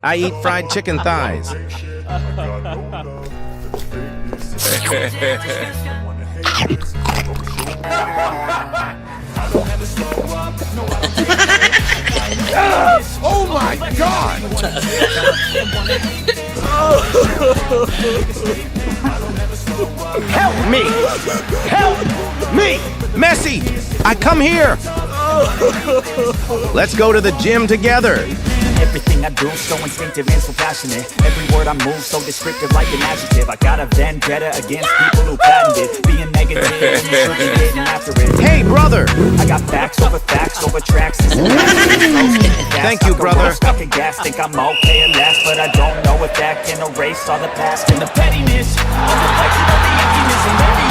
I eat fried chicken thighs. Oh my God! Help me! Help me! Messi! I come here! Let's go to the gym together. Everything I do so instinctive and so passionate. Every word I move so descriptive like an adjective. I got a vendetta against people who patented being negative and you should be getting after it. Hey, brother! I got facts over tracks. Thank you, brother. Stuck in gas, think I'm okay at last, but I don't know if that can erase all the past and the pettiness. I'm reflecting of the emptiness and